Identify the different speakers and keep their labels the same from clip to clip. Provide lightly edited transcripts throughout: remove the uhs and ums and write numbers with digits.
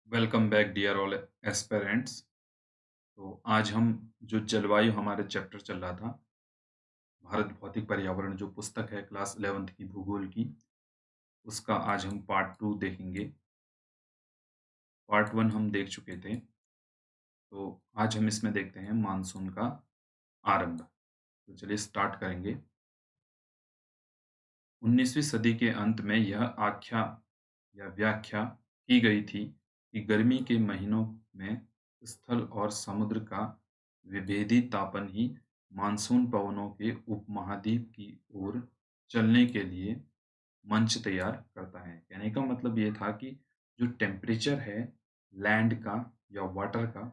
Speaker 1: Welcome back dear all aspirants. तो आज हम जो जलवायु हमारे चैप्टर चल रहा था, भारत भौतिक पर्यावरण जो पुस्तक है क्लास 11th की भूगोल की, उसका आज हम पार्ट 2 देखेंगे। पार्ट 1 हम देख चुके थे, तो आज हम इसमें देखते हैं मानसून का आरंभ। तो चलिए स्टार्ट करेंगे। 19वीं सदी के अंत में यह आख्या या व्याख्या की गई थी कि गर्मी के महीनों में स्थल और समुद्र का विभेदी तापन ही मानसून पवनों के उपमहाद्वीप की ओर चलने के लिए मंच तैयार करता है। कहने का मतलब ये था कि जो टेम्परेचर है लैंड का या वाटर का,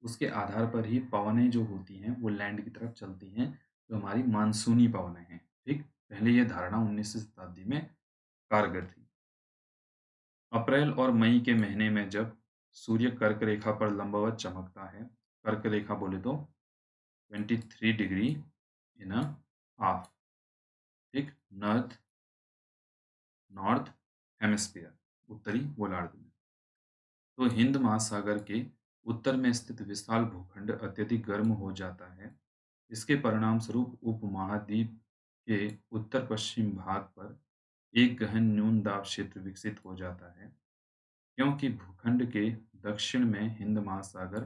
Speaker 1: उसके आधार पर ही पवनें जो होती हैं वो लैंड की तरफ चलती हैं, जो हमारी मानसूनी पवनें हैं। ठीक, पहले ये धारणा 19वीं शताब्दी में कारगर थी। अप्रैल और मई के महीने में जब सूर्य कर्क रेखा पर लंबवत चमकता है, कर्क रेखा बोले तो 23 डिग्री इन अ हाफ, ठीक, नॉर्थ नॉर्थ हेमिस्फीयर, उत्तरी गोलार्ध में। तो हिंद महासागर के उत्तर में स्थित विशाल भूखंड अत्यधिक गर्म हो जाता है। इसके परिणाम स्वरूप उपमहाद्वीप के उत्तर पश्चिम भाग पर एक गहन न्यून दाब क्षेत्र विकसित हो जाता है। क्योंकि भूखंड के दक्षिण में हिंद महासागर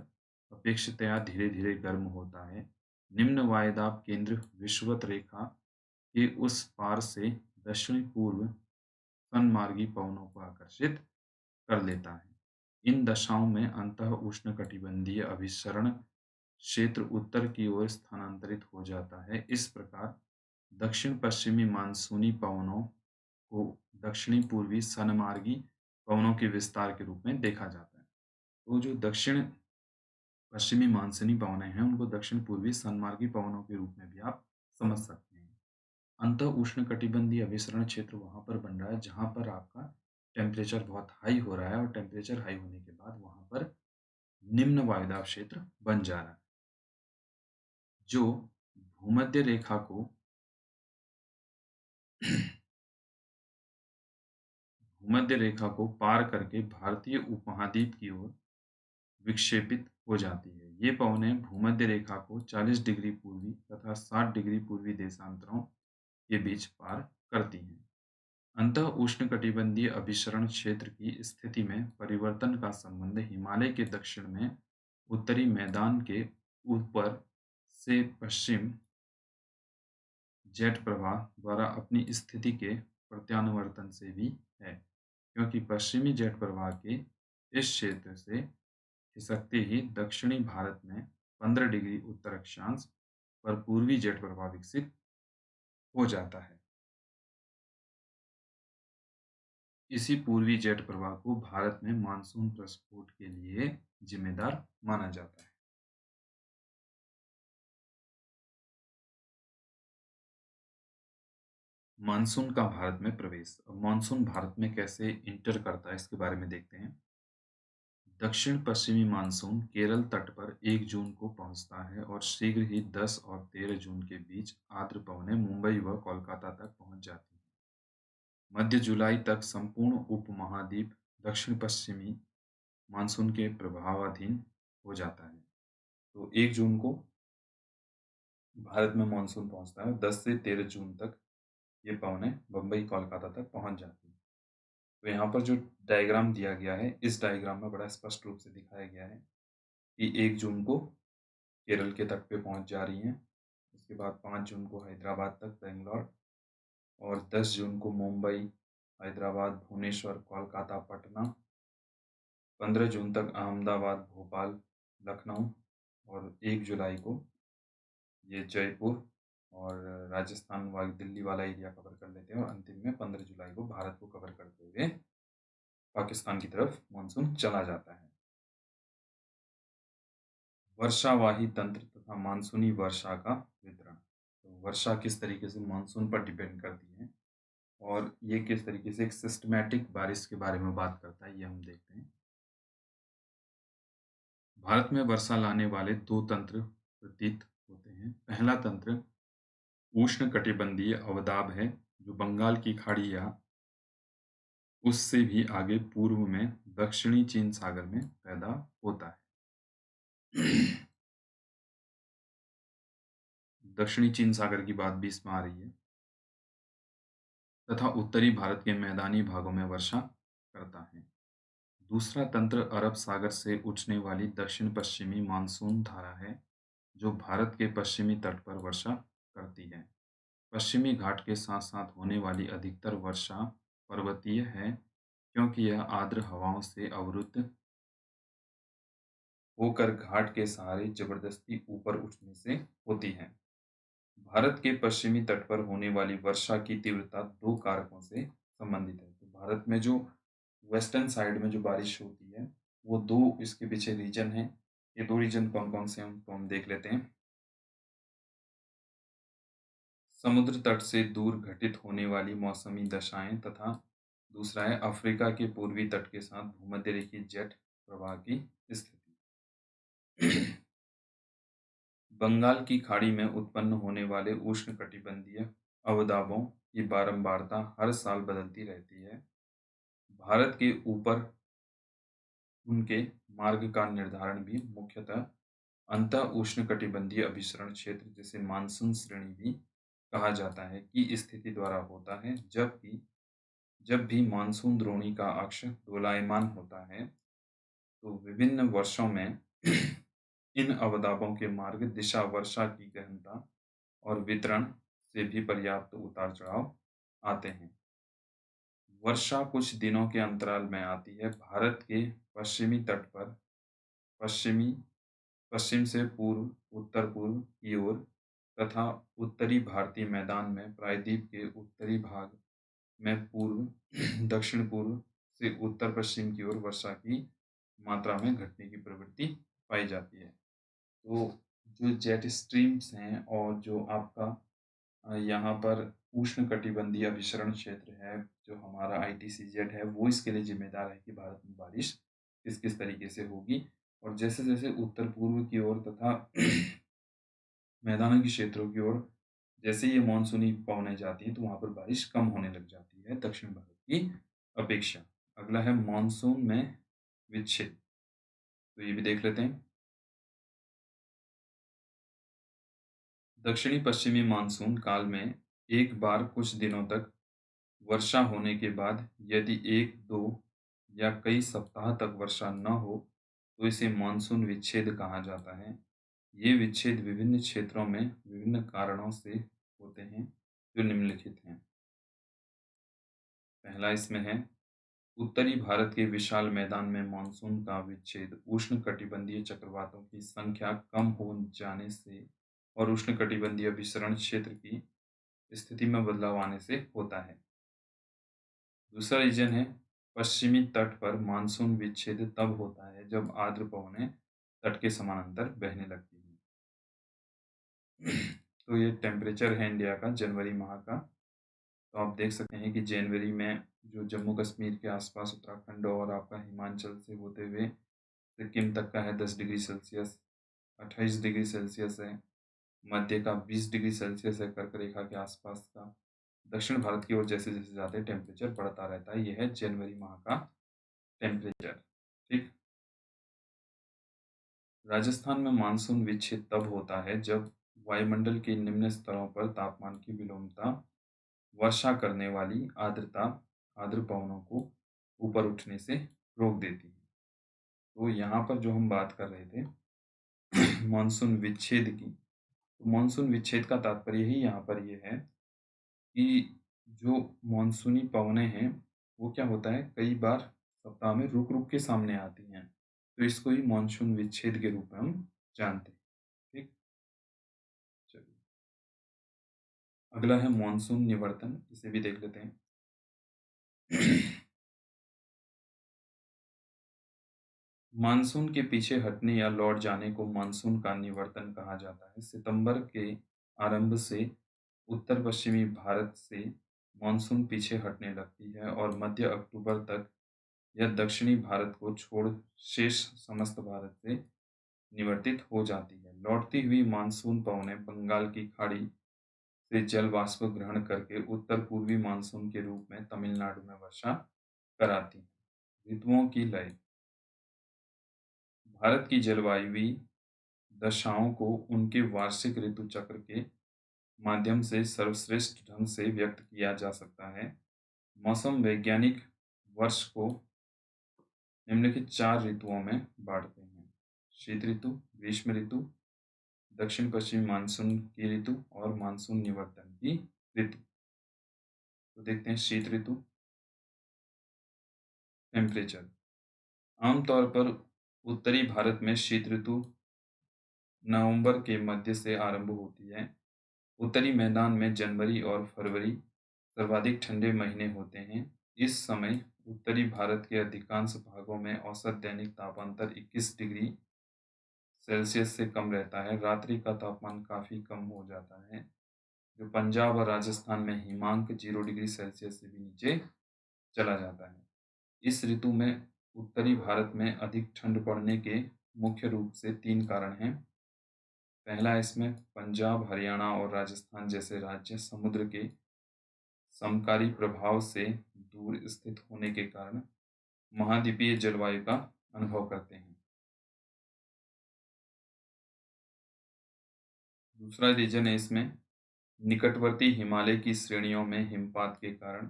Speaker 1: अपेक्षाकृत धीरे-धीरे गर्म होता है, निम्न वायुदाब केंद्र विषुवत रेखा के उस पार से दक्षिण-पूर्व सन्मार्गी पवनों को आकर्षित कर लेता है। इन दशाओं में अंतः उष्णकटिबंधीय अभिसरण क्षेत्र उत्तर की ओर स्थानांतरित हो जाता है। इस प्रकार दक्षिण-पश्चिमी मानसूनी पवनों को दक्षिणी-पूर्वी सन्मार्गी पवनों के विस्तार के रूप में देखा जाता है। तो जो दक्षिण-पश्चिमी मानसूनी पवनें हैं, उनको दक्षिण-पूर्वी सन्मार्गी पवनों के रूप में भी आप समझ सकते हैं। अंतः उष्णकटिबंधीय अभिसरण क्षेत्र वहाँ पर बन रहा है, जहाँ पर आपका टेम्परेचर बहुत हाई हो रहा है और टेम्परेचर हाई होने के बाद वहाँ पर निम्न वायुदाब क्षेत्र बन जा रहा है, जो भूमध्य रेखा को भूमध्य रेखा को पार करके भारतीय उपमहाद्वीप की ओर विक्षेपित हो जाती है। ये पवनें भूमध्य रेखा को 40 डिग्री पूर्वी तथा 60 डिग्री पूर्वी देशांतरों के बीच पार करती हैं। अंतः उष्णकटिबंधीय अभिसरण क्षेत्र की स्थिति में परिवर्तन का संबंध हिमालय के दक्षिण में उत्तरी मैदान के ऊपर से पश्चिम जेट प्रवाह द्वारा अपनी स्थिति के प्रत्यावर्तन से भी है, क्योंकि पश्चिमी जेट प्रवाह के इस क्षेत्र से खिसकते ही दक्षिणी भारत में 15 डिग्री उत्तर अक्षांश पर पूर्वी जेट प्रवाह विकसित हो जाता है। इसी पूर्वी जेट प्रवाह को भारत में मानसून प्रस्फोट के लिए जिम्मेदार माना जाता है। मानसून का भारत में प्रवेश। अब मानसून भारत में कैसे इंटर करता है, इसके बारे में देखते हैं। दक्षिण पश्चिमी मानसून केरल तट पर 1 जून को पहुंचता है और शीघ्र ही 10 और 13 जून के बीच आर्द्र पवनें मुंबई व कोलकाता तक पहुंच जाती हैं। मध्य जुलाई तक संपूर्ण उपमहाद्वीप दक्षिण पश्चिमी मानसून के प्रभावाधीन हो जाता है। तो 1 जून को भारत में मानसून पहुंचता है, 10 से 13 जून तक ये पवनें बम्बई कोलकाता तक पहुंच जाती हैं। तो यहाँ पर जो डायग्राम दिया गया है, इस डायग्राम में बड़ा स्पष्ट रूप से दिखाया गया है कि 1 जून को केरल के तट पे पहुंच जा रही हैं, उसके बाद 5 जून को हैदराबाद तक, बेंगलोर, और 10 जून को मुंबई, हैदराबाद, भुवनेश्वर, कोलकाता, पटना, 15 जून तक अहमदाबाद, भोपाल, लखनऊ, और 1 जुलाई को ये जयपुर और राजस्थान वाली दिल्ली वाला एरिया कवर कर लेते हैं, और अंतिम में 15 जुलाई को भारत को कवर करते हुए पाकिस्तान की तरफ मानसून चला जाता है। वर्षावाही तंत्र तथा मानसूनी वर्षा का वितरण। तो वर्षा किस तरीके से मानसून पर डिपेंड करती है और ये किस तरीके से एक सिस्टमैटिक बारिश के बारे में बात करता है, ये हम देखते हैं। भारत में वर्षा लाने वाले 2 तंत्र प्रतीत होते हैं। पहला तंत्र उष्णकटिबंधीय अवदाब है, जो बंगाल की खाड़ी या उससे भी आगे पूर्व में दक्षिणी चीन सागर में पैदा होता है। दक्षिणी चीन सागर की बात भी इसमें आ रही है तथा उत्तरी भारत के मैदानी भागों में वर्षा करता है। दूसरा तंत्र अरब सागर से उठने वाली दक्षिण-पश्चिमी मानसून धारा है, जो भारत के पश्चिमी तट पर वर्षा करती है। पश्चिमी घाट के साथ-साथ होने वाली अधिकतर वर्षा पर्वतीय है, क्योंकि यह आर्द्र हवाओं से अवरुद्ध होकर घाट के सहारे जबरदस्ती ऊपर उठने से होती है। भारत के पश्चिमी तट पर होने वाली वर्षा की तीव्रता 2 कारकों से संबंधित है। तो भारत में जो वेस्टर्न साइड में जो बारिश होती है, वो 2 इसके पीछे रीजन हैं। ये 2 रीजन कौन-कौन से हैं, उनको हम देख लेते हैं। समुद्र तट से दूर घटित होने वाली मौसमी दशाएँ तथा दूसरा है अफ्रीका के पूर्वी तट के साथ भूमध्य रेखीय जेट प्रवाह की स्थिति। बंगाल की खाड़ी में उत्पन्न होने वाले उष्णकटिबंधीय अवदाबों की बारंबारता हर साल बदलती रहती है। भारत के ऊपर उनके मार्ग का निर्धारण भी मुख्यतः अंतः-उष्णकटिबंधीय अभिसरण क्षेत्र, जिसे मानसून श्रेणी भी कहा जाता है, की स्थिति द्वारा होता है, जबकि जब भी मानसून द्रोणी का अक्ष दोलायमान होता है, तो विभिन्न वर्षों में इन अवदाबों के मार्ग, दिशा, वर्षा की गहनता और वितरण से भी पर्याप्त उतार-चढ़ाव आते हैं। वर्षा कुछ दिनों के अंतराल में आती है। भारत के पश्चिमी तट पर पश्चिमी पश्चिम से पूर्व, उत्तर-पूर्व की ओर तथा उत्तरी भारतीय मैदान में प्रायद्वीप के उत्तरी भाग में पूर्व, दक्षिण-पूर्व से उत्तर-पश्चिम की ओर वर्षा की मात्रा में घटने की प्रवृत्ति पाई जाती है। तो जो जेट स्ट्रीम्स हैं और जो आपका यहाँ पर उष्णकटिबंधीय अभिसरण क्षेत्र है, जो हमारा आईटीसीजेड है, वो इसके लिए ज़िम्मेदार है कि भारत में बारिश किस-किस तरीके से होगी और जैसे-जैसे उत्तर-पूर्व की ओर तथा मैदानी क्षेत्रों की ओर जैसे ये मानसूनी पवनें जाती हैं, तो वहाँ पर बारिश कम होने लग जाती है दक्षिण भारत की अपेक्षा। अगला है मानसून में विच्छेद, तो ये भी देख लेते हैं। दक्षिणी-पश्चिमी मानसून काल में एक बार कुछ दिनों तक वर्षा होने के बाद यदि 1, 2 या कई सप्ताह तक वर्षा न हो, तो इसे मानसून विच्छेद कहा जाता है। ये विच्छेद विभिन्न क्षेत्रों में विभिन्न कारणों से होते हैं, जो निम्नलिखित हैं। पहला इसमें है, उत्तरी भारत के विशाल मैदान में मानसून का विच्छेद उष्णकटिबंधीय चक्रवातों की संख्या कम हो जाने से और उष्णकटिबंधीय विसरण क्षेत्र की स्थिति में बदलाव आने से होता है। दूसरा रीजन है, पश्चिमी तट पर मानसून विच्छेद तब होता है जब आर्द्र पवनें तट के समानांतर बहने लगती हैं। तो ये टेम्परेचर है इंडिया का जनवरी माह का। तो आप देख सकते हैं कि जनवरी में जो जम्मू कश्मीर के आसपास उत्तराखंड और आपका हिमाचल से होते हुए सिक्किम तक का है 10 डिग्री सेल्सियस, 28 डिग्री सेल्सियस है। मध्य का 20 डिग्री सेल्सियस है, कर्क रेखा के आसपास का। दक्षिण भारत की ओर जैसे-जैसे जाते हैं टेम्परेचर बढ़ता रहता है। यह है जनवरी माह का टेम्परेचर। ठीक। राजस्थान में मानसून विच्छेद तब होता है जब वायुमंडल के निम्न स्तरों पर तापमान की विलोमता वर्षा करने वाली आर्द्र पवनों को ऊपर उठने से रोक देती है। तो यहाँ पर जो हम बात कर रहे थे मानसून विच्छेद की, तो मानसून विच्छेद का तात्पर्य ही यहाँ पर ये है कि जो मानसूनी पवनें हैं, वो क्या होता है, कई बार सप्ताह में रुक-रुक के सामने आती हैं। तो इसको ही मानसून विच्छेद के रूप में हम जानते हैं। ठीक? चलिए। अगला है मानसून निवर्तन, इसे भी देख लेते हैं। मानसून के पीछे हटने या लौट जाने को मानसून का निवर्तन कहा जाता है। सितंबर के आरंभ से उत्तर-पश्चिमी भारत से मानसून पीछे हटने लगती है और मध्य अक्टूबर तक यह दक्षिणी भारत को छोड़ शेष समस्त भारत से निवर्तित हो जाती है। लौटती हुई मानसून पवनें बंगाल की खाड़ी से जल वाष्प ग्रहण करके उत्तर-पूर्वी मानसून के रूप में तमिलनाडु में वर्षा कराती हैं। ऋतुओं की लय। भारत की जलवायुवी दशाओं को उनके वार्षिक ऋतु चक्र के माध्यम से सर्वश्रेष्ठ ढंग से व्यक्त किया जा सकता है। मौसम वैज्ञानिक वर्ष को निम्नलिखित 4 ऋतुओं में बाँटते हैं: शीत ऋतु, ग्रीष्म ऋतु, दक्षिण-पश्चिमी मानसून की ऋतु और मानसून निवर्तन की ऋतु। तो देखते हैं शीत ऋतु। टेम्परेचर। आमतौर पर उत्तरी भारत में शीत ऋतु नवंबर के मध्य से आरंभ होती है। उत्तरी मैदान में जनवरी और फरवरी सर्वाधिक ठंडे महीने होते हैं। इस समय उत्तरी भारत के अधिकांश भागों में औसत दैनिक तापांतर 21 डिग्री सेल्सियस से कम रहता है। रात्रि का तापमान काफ़ी कम हो जाता है, जो पंजाब और राजस्थान में हिमांक 0 डिग्री सेल्सियस से भी नीचे चला जाता है। इस ऋतु में उत्तरी भारत में अधिक ठंड पड़ने के मुख्य रूप से 3 कारण हैं। पहला, इसमें पंजाब, हरियाणा और राजस्थान जैसे राज्य समुद्र के समकारी प्रभाव से दूर स्थित होने के कारण महाद्वीपीय जलवायु का अनुभव करते हैं। दूसरा रीजन है इसमें निकटवर्ती हिमालय की श्रेणियों में हिमपात के कारण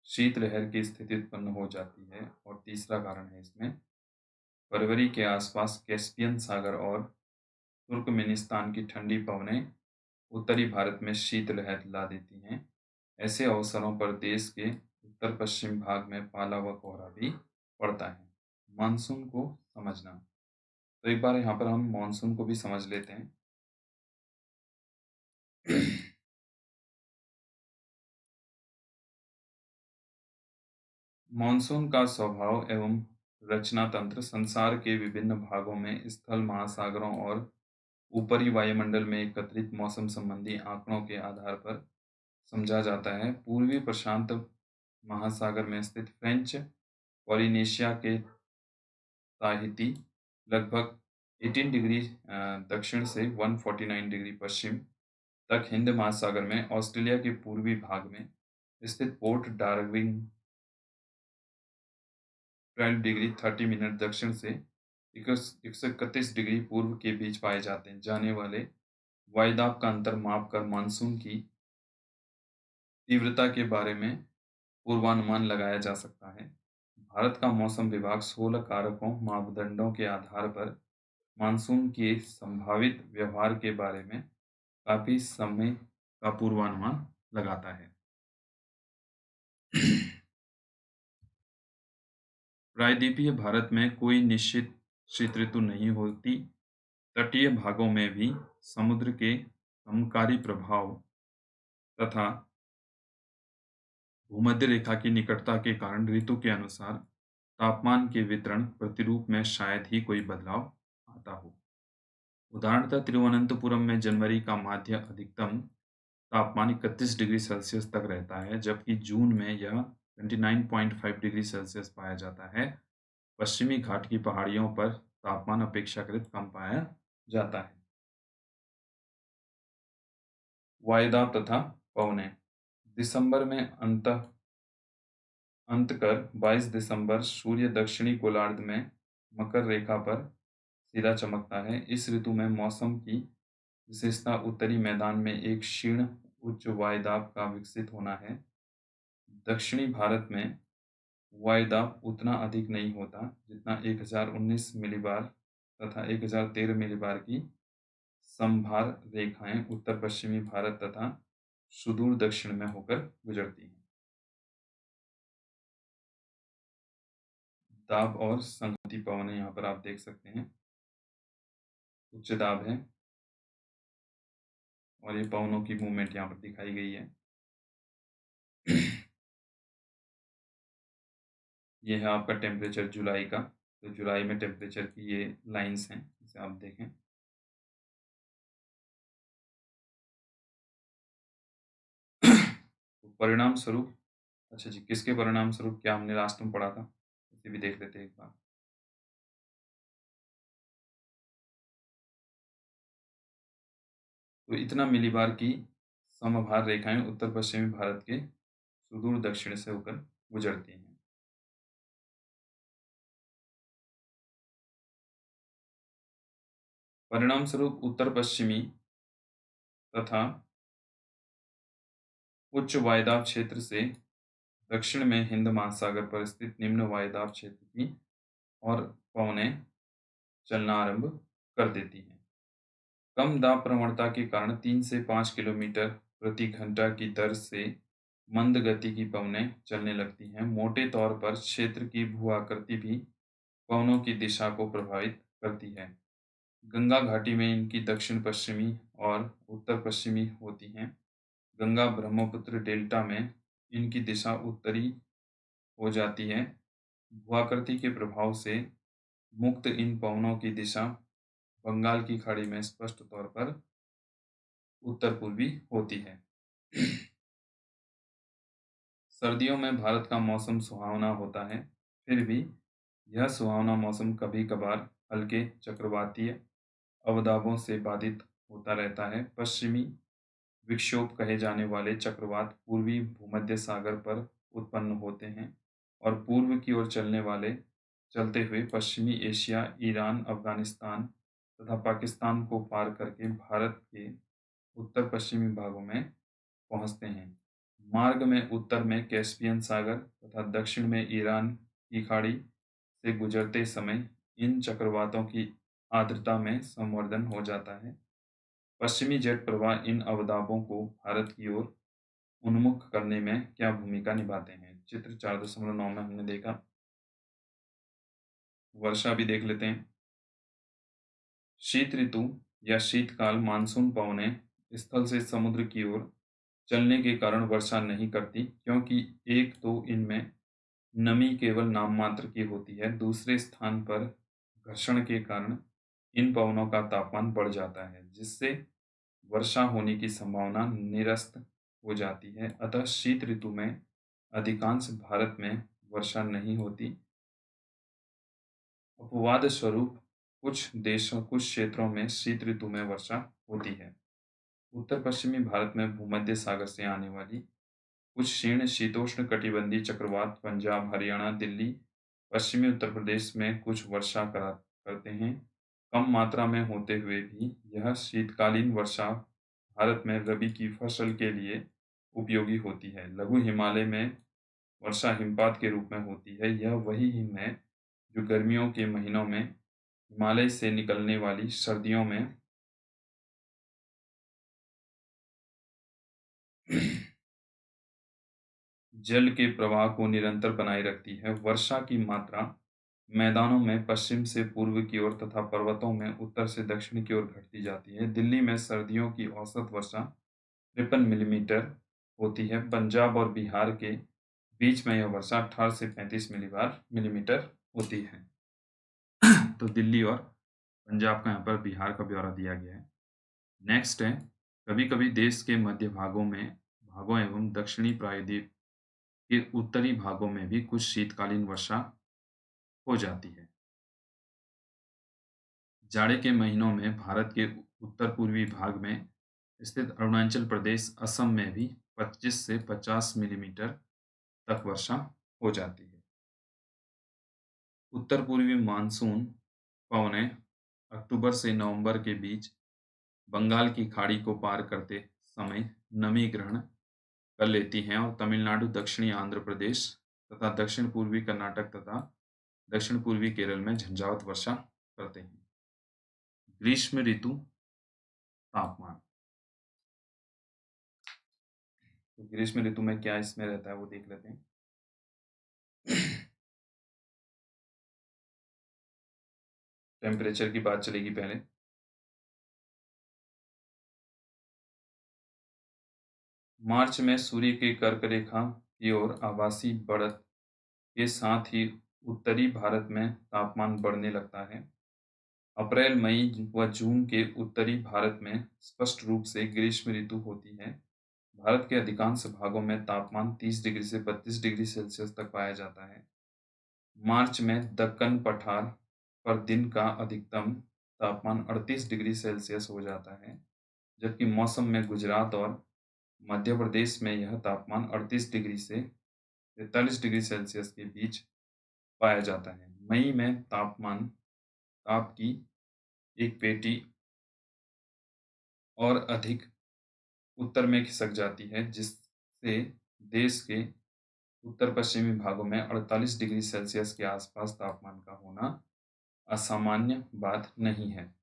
Speaker 1: शीतलहर की स्थिति उत्पन्न हो जाती है। और तीसरा कारण है इसमें फरवरी के आसपास कैस्पियन सागर और तुर्कमेनिस्तान की ठंडी पवनें उत्तरी भारत में शीतलहर ला देती हैं। ऐसे अवसरों पर देश के उत्तर पश्चिम भाग में पाला व कोहरा भी पड़ता है। मानसून को समझना। तो एक बार यहाँ पर हम मानसून को भी समझ लेते हैं। मानसून का स्वभाव एवं रचना तंत्र संसार के विभिन्न भागों में स्थल, महासागरों और ऊपरी वायुमंडल में एकत्रित मौसम संबंधी आंकड़ों के आधार पर समझा जाता है। पूर्वी प्रशांत महासागर में स्थित फ्रेंच पॉलिनेशिया के ताहिती लगभग 18 डिग्री दक्षिण से 149 डिग्री पश्चिम तक, हिंद महासागर में ऑस्ट्रेलिया के पूर्वी भाग में स्थित पोर्ट डार्विन 12 डिग्री 30 मिनट दक्षिण से 131 डिग्री पूर्व के बीच पाए जाने वाले वायुदाब का अंतर मापकर मानसून की तीव्रता के बारे में पूर्वानुमान लगाया जा सकता है। भारत का मौसम विभाग 16 कारकों मापदंडों के आधार पर मानसून के संभावित व्यवहार के बारे में काफी समय का पूर्वानुमान लगाता है। प्रायद्वीपीय भारत में कोई निश्चित शीत ऋतु नहीं होती। तटीय भागों में भी समुद्र के समकारी प्रभाव तथा भूमध्य रेखा की निकटता के कारण ऋतु के अनुसार तापमान के वितरण प्रतिरूप में शायद ही कोई बदलाव आता हो। उदाहरणतः तिरुवनंतपुरम में जनवरी का माध्य अधिकतम तापमान 31 डिग्री सेल्सियस तक रहता है, जबकि जून में यह 29.5 डिग्री सेल्सियस पाया जाता है। पश्चिमी घाट की पहाड़ियों पर तापमान अपेक्षाकृत कम पाया जाता है। वायुदाब तथा पवनें। दिसंबर में अंतकर 22 दिसंबर सूर्य दक्षिणी गोलार्ध में मकर रेखा पर सीधा चमकता है। इस ऋतु में मौसम की विशेषता उत्तरी मैदान में एक क्षीण उच्च वायुदाब का विकसित होना है। दक्षिणी भारत में वायुदाब उतना अधिक नहीं होता जितना 1019 मिलीबार तथा 1013 मिलीबार की समभार रेखाएं उत्तर पश्चिमी भारत तथा सुदूर दक्षिण में होकर गुजरती हैं। दाब और संहति पवनें यहाँ पर आप देख सकते हैं। उच्च दाब है और ये पवनों की मूवमेंट यहाँ पर दिखाई गई है। ये है आपका टेम्परेचर जुलाई का। तो जुलाई में टेम्परेचर की ये लाइंस हैं, इसे आप देखें। तो परिणाम स्वरूप, अच्छा जी, किसके परिणाम स्वरूप क्या हमने लास्ट में पढ़ा था, इसे भी देख लेते हैं एक बार। तो इतना मिलीबार की समभार रेखाएं उत्तर पश्चिमी भारत के सुदूर दक्षिण से होकर गुजरती हैं। परिणामस्वरूप उत्तर पश्चिमी तथा उच्च वायदाब क्षेत्र से दक्षिण में हिंद महासागर पर स्थित निम्न वायदाब क्षेत्र की और पवनें चलना आरंभ कर देती हैं। कम दाब प्रवणता के कारण 3 से 5 किलोमीटर प्रति घंटा की दर से मंद गति की पवनें चलने लगती हैं। मोटे तौर पर क्षेत्र की भू आकृति भी पवनों की दिशा को प्रभावित करती है। गंगा घाटी में इनकी दक्षिण पश्चिमी और उत्तर पश्चिमी होती हैं। गंगा ब्रह्मपुत्र डेल्टा में इनकी दिशा उत्तरी हो जाती है। भूआकृति के प्रभाव से मुक्त इन पवनों की दिशा बंगाल की खाड़ी में स्पष्ट तौर पर उत्तर पूर्वी होती है। सर्दियों में भारत का मौसम सुहावना होता है, फिर भी यह सुहावना मौसम कभी-कभार हल्के चक्रवातीय अवदाबों से बाधित होता रहता है। पश्चिमी विक्षोभ कहे जाने वाले चक्रवात पूर्वी भूमध्य सागर पर उत्पन्न होते हैं और पूर्व की ओर चलते हुए पश्चिमी एशिया, ईरान, अफगानिस्तान तथा पाकिस्तान को पार करके भारत के उत्तर पश्चिमी भागों में पहुंचते हैं। मार्ग में उत्तर में कैस्पियन सागर तथा दक्षिण में ईरान की खाड़ी से गुजरते समय इन चक्रवातों की आर्द्रता में संवर्धन हो जाता है। पश्चिमी जेट प्रवाह इन अवदाबों को भारत की ओर उन्मुख करने में क्या भूमिका निभाते हैं? चित्र 4.9 में हमने देखा। वर्षा भी देख लेते हैं। शीत ऋतु या शीतकाल मानसून पवनें स्थल से समुद्र की ओर चलने के कारण वर्षा नहीं करती, क्योंकि एक तो इनमें नमी केवल नाम मात्र की होती है, दूसरे स्थान पर घर्षण के कारण इन पवनों का तापमान बढ़ जाता है, जिससे वर्षा होने की संभावना निरस्त हो जाती है। अतः शीत ऋतु में अधिकांश भारत में वर्षा नहीं होती। अपवाद स्वरूप कुछ क्षेत्रों में शीत ऋतु में वर्षा होती है। उत्तर पश्चिमी भारत में भूमध्य सागर से आने वाली कुछ क्षीण शीतोष्ण कटिबंधीय चक्रवात पंजाब, हरियाणा, दिल्ली, पश्चिमी उत्तर प्रदेश में कुछ वर्षा करते हैं। कम मात्रा में होते हुए भी यह शीतकालीन वर्षा भारत में रबी की फसल के लिए उपयोगी होती है। लघु हिमालय में वर्षा हिमपात के रूप में होती है। यह वही हिम है जो गर्मियों के महीनों में हिमालय से निकलने वाली सर्दियों में जल के प्रवाह को निरंतर बनाए रखती है। वर्षा की मात्रा मैदानों में पश्चिम से पूर्व की ओर तथा पर्वतों में उत्तर से दक्षिण की ओर घटती जाती है। दिल्ली में सर्दियों की औसत वर्षा 53 मिलीमीटर होती है। पंजाब और बिहार के बीच में यह वर्षा 18 से 35 मिलीमीटर होती है। तो दिल्ली और पंजाब का यहाँ पर बिहार का ब्यौरा दिया गया है। नेक्स्ट है, कभी-कभी देश के मध्य भागों एवं दक्षिणी प्रायद्वीप के उत्तरी भागों में भी कुछ शीतकालीन वर्षा हो जाती है। जाड़े के महीनों में भारत के उत्तर पूर्वी भाग में स्थित अरुणाचल प्रदेश, असम में भी 25 से 50 मिलीमीटर तक वर्षा हो जाती है। उत्तर पूर्वी मानसून पवनें अक्टूबर से नवंबर के बीच बंगाल की खाड़ी को पार करते समय नमी ग्रहण कर लेती हैं और तमिलनाडु, दक्षिणी आंध्र प्रदेश तथा दक्षिण पूर्वी कर्नाटक तथा दक्षिण पूर्वी केरल में झंझावात वर्षा करते हैं। ग्रीष्म ऋतु तापमान। तो ग्रीष्म ऋतु में क्या इसमें रहता है वो देख लेते हैं। टेम्परेचर की बात चलेगी पहले। मार्च में सूर्य की कर्क रेखा की ओर आभासी बढ़त के साथ ही उत्तरी भारत में तापमान बढ़ने लगता है। अप्रैल, मई व जून के उत्तरी भारत में स्पष्ट रूप से ग्रीष्म ऋतु होती है। भारत के अधिकांश भागों में तापमान 30 डिग्री से 32 डिग्री सेल्सियस तक पाया जाता है। मार्च में दक्कन पठार पर दिन का अधिकतम तापमान 38 डिग्री सेल्सियस हो जाता है, जबकि मौसम में गुजरात और मध्य प्रदेश में यह तापमान 38 डिग्री से 43 डिग्री सेल्सियस के बीच पाया जाता है। मई में ताप की एक पेटी और अधिक उत्तर में खिसक जाती है, जिससे देश के उत्तर-पश्चिमी भागों में 48 डिग्री सेल्सियस के आसपास तापमान का होना असामान्य बात नहीं है।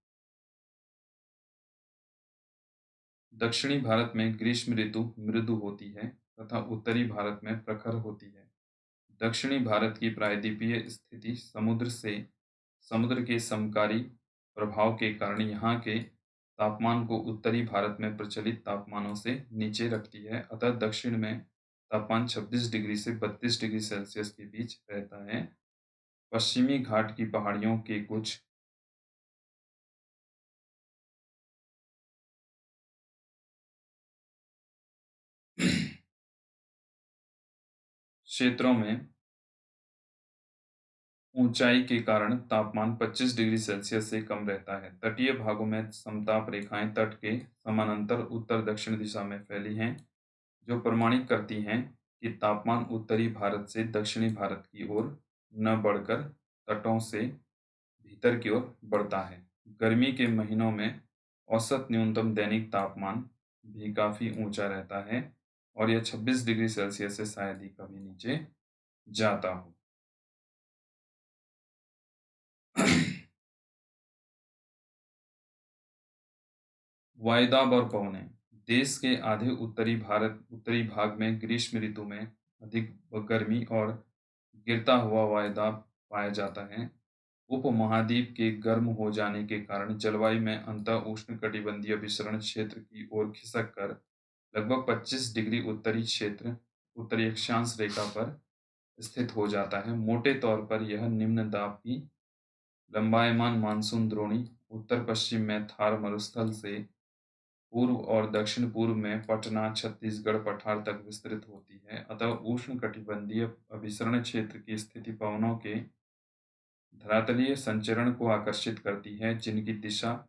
Speaker 1: दक्षिणी भारत में ग्रीष्म ऋतु मृदु होती है तथा उत्तरी भारत में प्रखर होती है। दक्षिणी भारत की प्रायद्वीपीय स्थिति समुद्र के समकारी प्रभाव के कारण यहाँ के तापमान को उत्तरी भारत में प्रचलित तापमानों से नीचे रखती है। अतः दक्षिण में तापमान 26 डिग्री से 32 डिग्री सेल्सियस के बीच रहता है। पश्चिमी घाट की पहाड़ियों के कुछ क्षेत्रों में ऊंचाई के कारण तापमान 25 डिग्री सेल्सियस से कम रहता है। तटीय भागों में समताप रेखाएं तट के समानांतर उत्तर-दक्षिण दिशा में फैली हैं, जो प्रमाणित करती हैं कि तापमान उत्तरी भारत से दक्षिणी भारत की ओर न बढ़कर तटों से भीतर की ओर बढ़ता है। गर्मी के महीनों में औसत न्यूनतम दैनिक तापमान भी काफी ऊंचा रहता है और यह 26 डिग्री सेल्सियस से शायद ही कभी नीचे जाता हो। वायुदाब और पवनें देश के आधे उत्तरी भाग में ग्रीष्म ऋतु में अधिक गर्मी और गिरता हुआ वायुदाब पाया जाता है। उपमहाद्वीप के गर्म हो जाने के कारण जलवायु में अंतः उष्णकटिबंधीय विसरण क्षेत्र की ओर खिसक कर लगभग 25 डिग्री उत्तरी क्षेत्र उत्तरी अक्षांश रेखा पर स्थित हो जाता है। मोटे तौर पर यह निम्न दाब की लंबायमान मानसून द्रोणी उत्तर पश्चिम में थार मरुस्थल से पूर्व और दक्षिण पूर्व में पटना छत्तीसगढ़ पठार तक विस्तृत होती है। अतः उष्णकटिबंधीय अभिसरण क्षेत्र की स्थिति पवनों के धरातलीय संचरण को आकर्षित करती है, जिनकी दिशा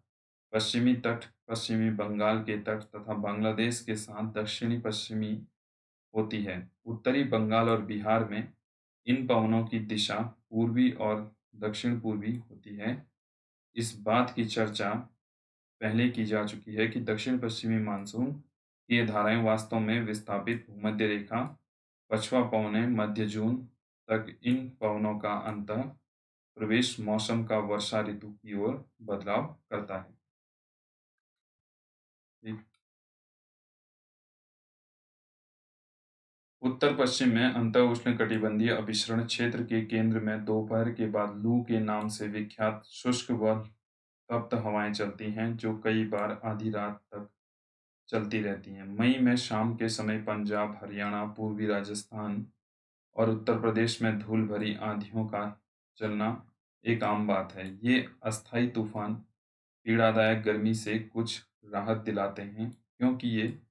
Speaker 1: पश्चिमी तट, पश्चिमी बंगाल के तट तथा बांग्लादेश के साथ दक्षिणी पश्चिमी होती है। उत्तरी बंगाल और बिहार में इन पवनों की दिशा पूर्वी और दक्षिण पूर्वी होती है। इस बात की चर्चा पहले की जा चुकी है कि दक्षिण पश्चिमी मानसून की ये धाराएं वास्तव में विस्थापित भूमध्य रेखा पछुआ पवनें मध्य जून तक इन पवनों का अंतः प्रवेश मौसम का वर्षा ऋतु की ओर बदलाव करता है। ठीक। उत्तर पश्चिम में अंतः उष्णकटिबंधीय अभिसरण क्षेत्र के केंद्र में दोपहर के बाद लू के नाम से विख्यात शुष्क व तप्त हवाएं चलती हैं, जो कई बार आधी रात तक चलती रहती हैं। मई में शाम के समय पंजाब, हरियाणा, पूर्वी राजस्थान और उत्तर प्रदेश में धूल भरी आंधियों का चलना एक आम बात है। ये अस्थायी तूफान पीड़ादायक गर्मी से कुछ राहत दिलाते हैं, क्योंकि ये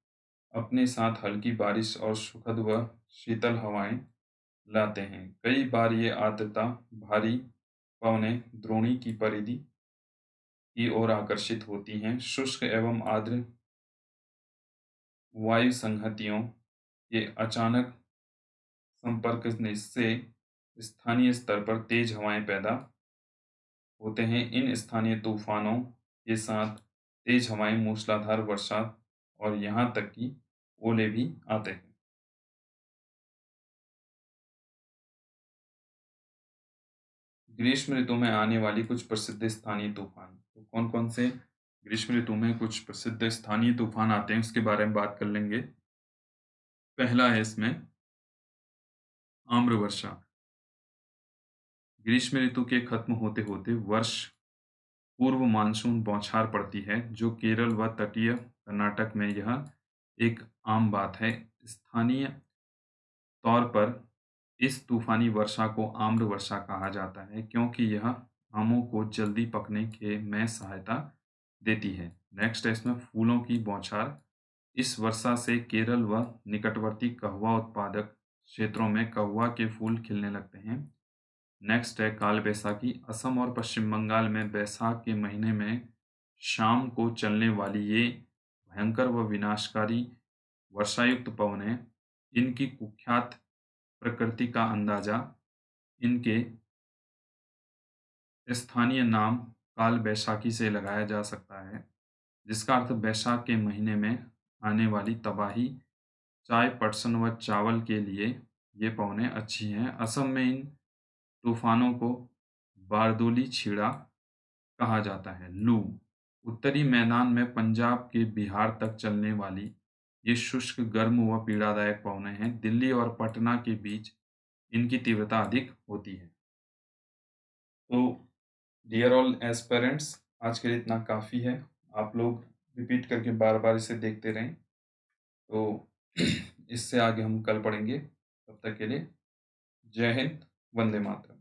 Speaker 1: अपने साथ हल्की बारिश और सुखद व शीतल हवाएं लाते हैं। कई बार ये आर्द्रता भारी पवनें द्रोणी की परिधि की ओर आकर्षित होती हैं। शुष्क एवं आर्द्र वायु संहतियों के अचानक संपर्क से स्थानीय स्तर पर तेज हवाएं पैदा होते हैं। इन स्थानीय तूफानों के साथ तेज हवाएं, मूसलाधार वर्षा और यहाँ तक कि ओले भी आते हैं। ग्रीष्म ऋतु में आने वाली कुछ प्रसिद्ध स्थानीय तूफान, तो कौन कौन से ग्रीष्म ऋतु में कुछ प्रसिद्ध स्थानीय तूफान आते हैं उसके बारे में बात कर लेंगे। पहला है इसमें आम्र वर्षा। ग्रीष्म ऋतु के खत्म होते होते वर्ष पूर्व मानसून बौछार पड़ती है, जो केरल व तटीय कर्नाटक में यह एक आम बात है। स्थानीय तौर पर इस तूफानी वर्षा को आम्र वर्षा कहा जाता है, क्योंकि यह आमों को जल्दी पकने के में सहायता देती है। नेक्स्ट है इसमें फूलों की बौछार। इस वर्षा से केरल व निकटवर्ती कहवा उत्पादक क्षेत्रों में कहवा के फूल खिलने लगते हैं। नेक्स्ट है काल बैसाखी। असम और पश्चिम बंगाल में बैसाख के महीने में शाम को चलने वाली ये भयंकर व विनाशकारी वर्षायुक्त पवनें, इनकी कुख्यात प्रकृति का अंदाजा इनके स्थानीय नाम काल बैसाखी से लगाया जा सकता है। जिसका अर्थ बैसाख के महीने में आने वाली तबाही। चाय, पटसन व चावल के लिए ये पवनें अच्छी हैं। असम में इन तूफ़ानों को बारदोली छीड़ा कहा जाता है। लू उत्तरी मैदान में पंजाब के बिहार तक चलने वाली ये शुष्क, गर्म व पीड़ादायक पवनें हैं। दिल्ली और पटना के बीच इनकी तीव्रता अधिक होती है। तो डियर ऑल एस्पिरेंट्स, आज के लिए इतना काफ़ी है। आप लोग रिपीट करके बार-बार इसे देखते रहें। तो इससे आगे हम कल पढ़ेंगे। तब तक के लिए जय हिंद, वंदे मातरम।